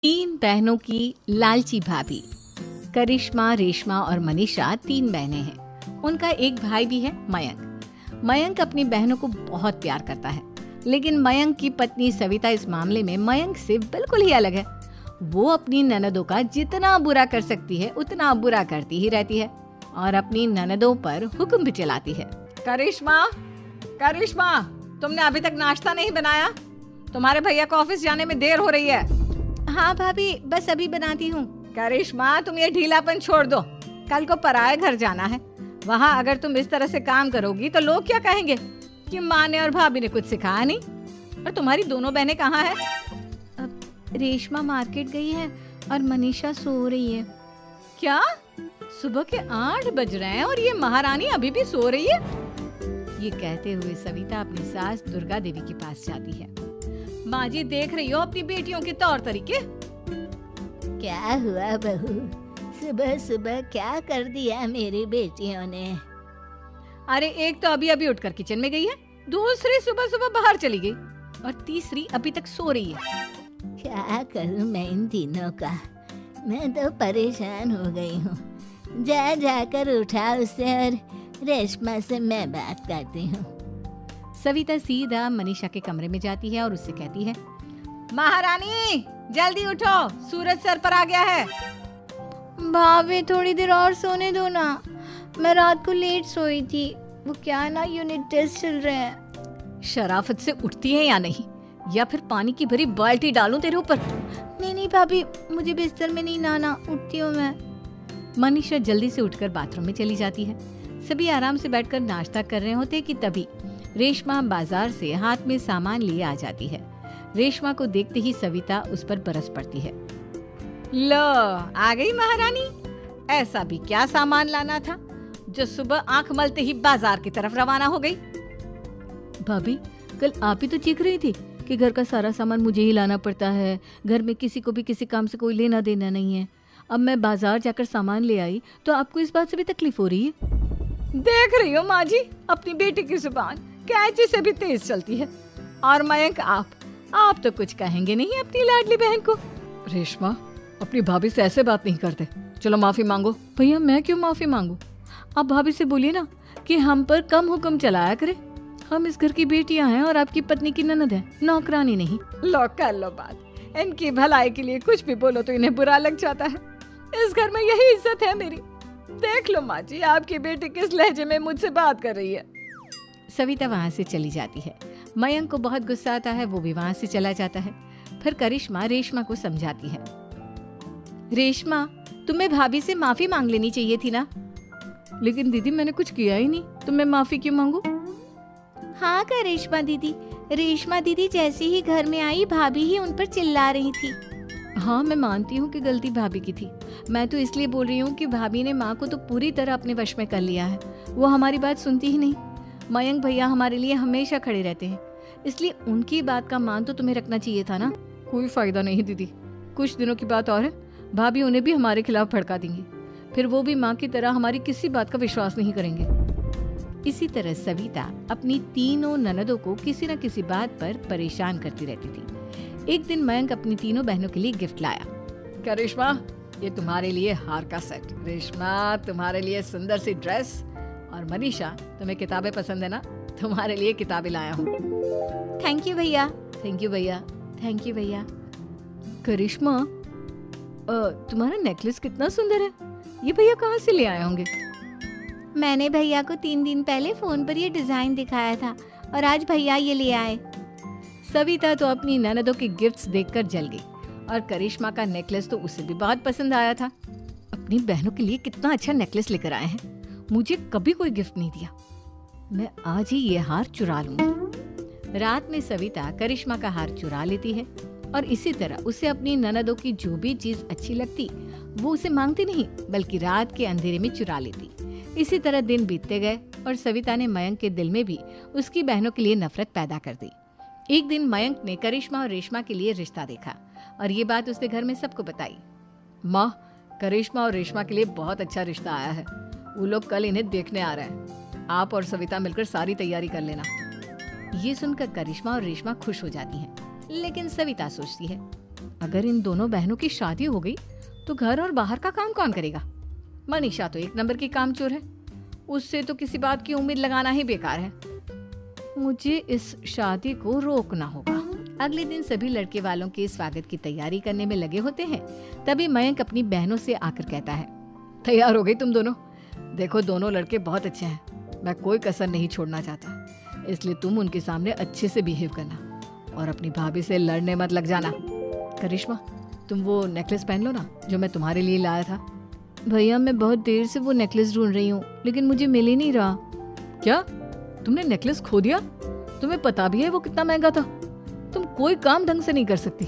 तीन बहनों की लालची भाभी। करिश्मा, रेशमा और मनीषा तीन बहनें हैं। उनका एक भाई भी है, मयंक। मयंक अपनी बहनों को बहुत प्यार करता है, लेकिन मयंक की पत्नी सविता इस मामले में मयंक से बिल्कुल ही अलग है। वो अपनी ननदों का जितना बुरा कर सकती है उतना बुरा करती ही रहती है और अपनी ननदों पर हुक्म भी चलाती है। करिश्मा, करिश्मा, तुमने अभी तक नाश्ता नहीं बनाया? तुम्हारे भैया को ऑफिस जाने में देर हो रही है। हाँ भाभी, बस अभी बनाती हूँ। करिश्मा, तुम ये ढीलापन छोड़ दो। कल को पराये घर जाना है। वहाँ अगर तुम इस तरह से काम करोगी तो लोग क्या कहेंगे कि माँ ने और भाभी ने कुछ सिखाया नहीं। और तुम्हारी दोनों बहनें कहाँ है? रेशमा मार्केट गई है और मनीषा सो रही है। क्या? सुबह के 8 बज रहे हैं और ये महारानी अभी भी सो रही है? ये कहते हुए सविता अपनी सास दुर्गा देवी के पास जाती है। माँ जी, देख रही हो अपनी बेटियों के तौर तरीके? क्या हुआ बहू, सुबह सुबह क्या कर दिया मेरी बेटियों ने? अरे, एक तो अभी अभी उठकर किचन में गई है, दूसरी सुबह सुबह बाहर चली गई और तीसरी अभी तक सो रही है। क्या करूं मैं इन तीनों का? मैं तो परेशान हो गई हूँ। जा जाकर उठा उसे और रेशमा से मैं बात करती हूँ। सविता सीधा मनीषा के कमरे में जाती है और उससे कहती है, महारानी जल्दी उठो, सूरज सर पर आ गया है। भाभी थोड़ी देर और सोने दो ना, मैं रात को लेट सोई थी। वो क्या ना, यूनिट टेस्ट चल रहे हैं। शराफत से उठती है या नहीं, या फिर पानी की भरी बाल्टी डालूं तेरे ऊपर? नहीं भाभी, मुझे बिस्तर में नहीं लाना, उठती हूँ मैं। मनीषा जल्दी से उठकर बाथरूम में चली जाती है। सभी आराम से बैठकर नाश्ता कर रहे होते कि तभी रेशमा बाजार से हाथ में सामान लिए आ जाती है। रेशमा को देखते ही सविता उस पर बरस पड़ती है। लो, आ गई महारानी। ऐसा भी क्या सामान लाना था जो सुबह आंख मलते ही बाजार की तरफ रवाना हो गई? भाभी, कल आप ही तो चीख रही थी कि घर का सारा सामान मुझे ही लाना पड़ता है, घर में किसी को भी किसी काम से कोई लेना देना नहीं है। अब मैं बाजार जाकर सामान ले आई तो आपको इस बात से भी तकलीफ हो रही है? देख रही हो माँ जी, अपनी बेटी की जुबान कैंची से भी तेज चलती है। और मयंक, आप तो कुछ कहेंगे नहीं अपनी लाडली बहन को? रेशमा, अपनी भाभी से ऐसे बात नहीं करते। चलो माफी मांगो। भैया, मैं क्यों माफी मांगू? आप भाभी से बोलिए ना कि हम पर कम हुक्म चलाया करे। हम इस घर की बेटियां हैं और आपकी पत्नी की ननद है, नौकरानी नहीं। लो, कर लो बात। इनकी भलाई के लिए कुछ भी बोलो तो इन्हें बुरा लग जाता है। इस घर में यही इज्जत है मेरी। देख लो माँ जी, आपकी बेटी किस लहजे में मुझसे बात कर रही है। सविता वहाँ से चली जाती है। मयंक को बहुत गुस्सा आता है, वो भी वहाँ से चला जाता है। फिर करिश्मा रेशमा को समझाती है, रेशमा, तुम्हें भाभी से माफी मांग लेनी चाहिए थी ना। लेकिन दीदी, मैंने कुछ किया ही नहीं, तो मैं माफी क्यों मांगू? हाँ करिश्मा दीदी, रेशमा दीदी जैसे ही घर में आई भाभी ही उन पर चिल्ला रही थी। हाँ, मैं मानती हूँ कि गलती भाभी की थी। मैं तो इसलिए बोल रही हूँ कि भाभी ने माँ को तो पूरी तरह अपने वश में कर लिया है। वो हमारी बात सुनती ही नहीं। मयंक भैया हमारे लिए हमेशा खड़े रहते हैं, इसलिए उनकी बात का मान तो तुम्हें रखना चाहिए था ना। कोई फायदा नहीं दीदी, कुछ दिनों की बात और है, भाभी उन्हें भी हमारे खिलाफ भड़का देंगी। फिर वो भी माँ की तरह हमारी किसी बात का विश्वास नहीं करेंगे। इसी तरह सविता अपनी तीनों ननदों को किसी न किसी बात पर परेशान करती रहती थी। एक दिन मयंक अपनी तीनों बहनों के लिए गिफ्ट लाया। करिश्मा, ये तुम्हारे लिए हार का सेट। रेशमा, तुम्हारे लिए सुंदर सी ड्रेस। और मनीषा, तुम्हें किताबें पसंद है ना, तुम्हारे लिए किताबें लाया हूँ। थैंक यू भैया। थैंक यू भैया। थैंक यू भैया। करिश्मा, तुम्हारा नेकलेस कितना सुंदर है। ये भैया कहाँ से ले आए होंगे? मैंने भैया को 3 दिन पहले फोन पर ये डिजाइन दिखाया था और आज भैया ये ले आए। सविता तो अपनी ननदों के गिफ्ट्स देखकर जल गई और करिश्मा का नेकलेस तो उसे भी बहुत पसंद आया था। अपनी बहनों के लिए कितना अच्छा नेकलेस लेकर आए हैं, मुझे कभी कोई गिफ्ट नहीं दिया। मैं आज ही ये हार चुरा लूंगी। रात में सविता करिश्मा का हार चुरा लेती है और इसी तरह उसे अपनी ननदों की जो भी चीज अच्छी लगती वो उसे मांगती नहीं, बल्कि रात के अंधेरे में चुरा लेती। इसी तरह दिन बीतते गए और सविता ने मयंक के दिल में भी उसकी बहनों के लिए नफरत पैदा कर दी। एक दिन मयंक ने करिश्मा और रेशमा के लिए रिश्ता देखा और ये बात उसने घर में सबको बताई। माँ, करिश्मा और रेशमा के लिए बहुत अच्छा रिश्ता आया है। वो लोग कल इन्हें देखने आ रहे हैं। आप और सविता मिलकर सारी तैयारी कर लेना। ये सुनकर करिश्मा और रेशमा खुश हो जाती हैं, लेकिन सविता सोचती है, अगर इन दोनों बहनों की शादी हो गई तो घर और बाहर का काम कौन करेगा? मनीषा तो एक नंबर की कामचोर है, उससे तो किसी बात की उम्मीद लगाना ही बेकार है। मुझे इस शादी को रोकना होगा। अगले दिन सभी लड़के वालों के स्वागत की तैयारी करने में लगे होते हैं। तभी मयंक अपनी बहनों से आकर कहता है, तैयार हो गई तुम दोनों? देखो दोनों लड़के बहुत अच्छे हैं, मैं कोई कसर नहीं छोड़ना चाहता, इसलिए तुम उनके सामने अच्छे से बिहेव करना और अपनी भाभी से लड़ने मत लग जाना। करिश्मा, तुम वो नेकलेस पहन लो ना जो मैं तुम्हारे लिए लाया था। भैया मैं बहुत देर से वो नेकलेस ढूंढ रही हूँ, लेकिन मुझे मिल ही नहीं रहा। क्या तुमने नेकलेस खो दिया? तुम्हें पता भी है वो कितना महंगा था? तुम कोई काम ढंग से नहीं कर सकती।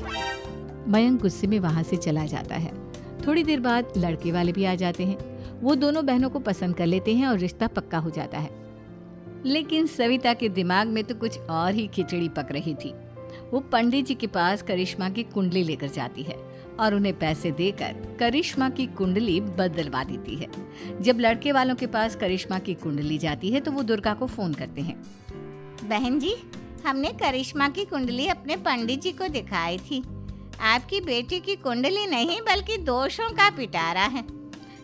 मयंक गुस्से में वहां से चला जाता है। थोड़ी देर बाद लड़के वाले भी आ जाते हैं। वो दोनों बहनों को पसंद कर लेते हैं और रिश्ता पक्का हो जाता है। लेकिन सविता के दिमाग में तो कुछ और ही खिचड़ी पक रही थी। वो पंडित जी के पास करिश्मा की कुंडली लेकर जाती है और उन्हें पैसे देकर करिश्मा की कुंडली बदलवा देती है। जब लड़के वालों के पास करिश्मा की कुंडली जाती है तो वो दुर्गा को फोन करते हैं। बहन जी, हमने करिश्मा की कुंडली अपने पंडित जी को दिखाई थी। आपकी बेटी की कुंडली नहीं बल्कि दोषों का पिटारा है।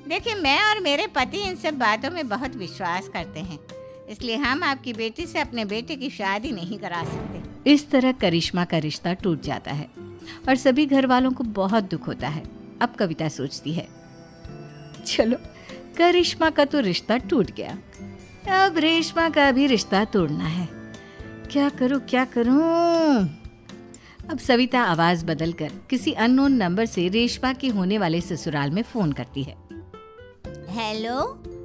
देखिए, मैं और मेरे पति इन सब बातों में बहुत विश्वास करते हैं, इसलिए हम आपकी बेटी से अपने बेटे की शादी नहीं करा सकते। इस तरह करिश्मा का रिश्ता टूट जाता है और सभी घर वालों को बहुत दुख होता है। अब कविता सोचती है, चलो करिश्मा का तो रिश्ता टूट गया, अब रेशमा का भी रिश्ता तोड़ना है। क्या करूं? अब सविता आवाज बदलकर किसी अननोन नंबर से रेशमा के होने वाले ससुराल में फोन करती है। हेलो,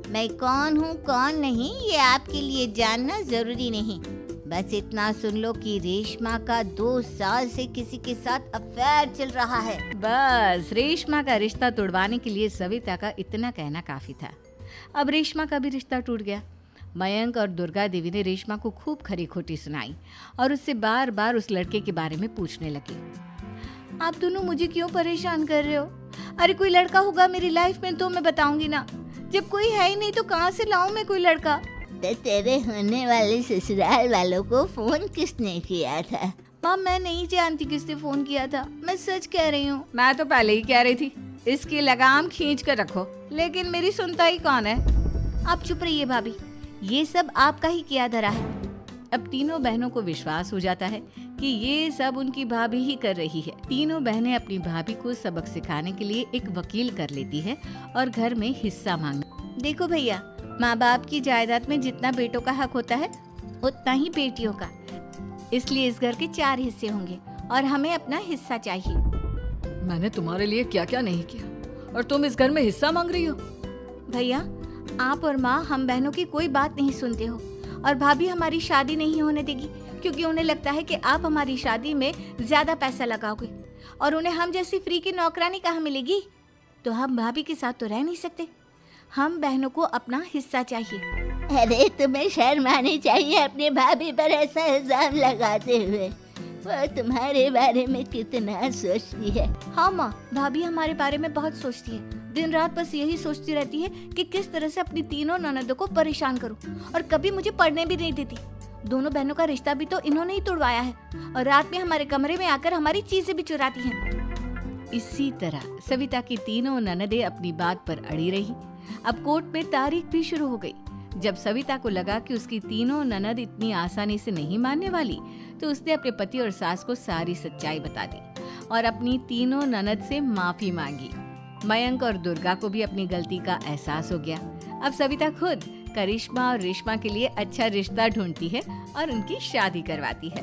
मैं कौन हूँ कौन नहीं ये आपके लिए जानना जरूरी नहीं। बस इतना सुन लो कि रेशमा का 2 साल से किसी के साथ अफेयर चल रहा है। बस रेशमा का रिश्ता तोड़वाने के लिए सविता का इतना कहना काफी था। अब रेशमा का भी रिश्ता टूट गया। मयंक और दुर्गा देवी ने रेशमा को खूब खरी खोटी सुनाई और उससे बार बार उस लड़के के बारे में पूछने लगी। आप दोनों मुझे क्यों परेशान कर रहे हो? अरे कोई लड़का होगा मेरी लाइफ में तो मैं बताऊंगी ना, जब कोई है ही नहीं तो कहाँ से लाऊं मैं कोई लड़का? तो तेरे होने वाले ससुराल वालों को फोन किसने किया था? माँ मैं नहीं जानती किसने फोन किया था, मैं सच कह रही हूँ। मैं तो पहले ही कह रही थी इसकी लगाम खींच कर रखो, लेकिन मेरी सुनता ही कौन है। आप चुप रहिए भाभी, ये सब आपका ही किया धरा है। अब तीनों बहनों को विश्वास हो जाता है कि ये सब उनकी भाभी ही कर रही है। तीनों बहनें अपनी भाभी को सबक सिखाने के लिए एक वकील कर लेती है और घर में हिस्सा मांग। देखो भैया, माँ बाप की जायदाद में जितना बेटों का हक होता है उतना ही बेटियों का, इसलिए इस घर के 4 हिस्से होंगे और हमें अपना हिस्सा चाहिए। मैंने तुम्हारे लिए क्या क्या नहीं किया और तुम इस घर में हिस्सा मांग रही हो? भैया, आप और माँ हम बहनों की कोई बात नहीं सुनते हो और भाभी हमारी शादी नहीं होने देगी क्योंकि उन्हें लगता है कि आप हमारी शादी में ज्यादा पैसा लगाओगे और उन्हें हम जैसी फ्री की नौकरानी कहाँ मिलेगी। तो हम भाभी के साथ तो रह नहीं सकते, हम बहनों को अपना हिस्सा चाहिए। अरे तुम्हें शर्म आनी चाहिए अपनी भाभी पर ऐसा इल्जाम लगाते हुए। वो तुम्हारे बारे में कितना सोचती है। हाँ माँ, भाभी हमारे बारे में बहुत सोचती है। दिन रात बस यही सोचती रहती है कि किस तरह से अपनी तीनों ननदों को परेशान करूं और कभी मुझे पढ़ने भी नहीं देती। दोनों बहनों का रिश्ता भी तो इन्होंने ही तोड़वाया है और रात में हमारे कमरे में आकर हमारी चीजें भी चुराती हैं। इसी तरह सविता की तीनों ननदें अपनी बात पर अड़ी रही। अब कोर्ट में तारीख भी शुरू हो गई। जब सविता को लगा कि उसकी तीनों ननद इतनी आसानी से नहीं मानने वाली, तो उसने अपने पति और सास को सारी सच्चाई बता दी और अपनी तीनों ननद से माफी मांगी। मयंक और दुर्गा को भी अपनी गलती का एहसास हो गया। अब सविता खुद करिश्मा और रेशमा के लिए अच्छा रिश्ता ढूंढती है और उनकी शादी करवाती है।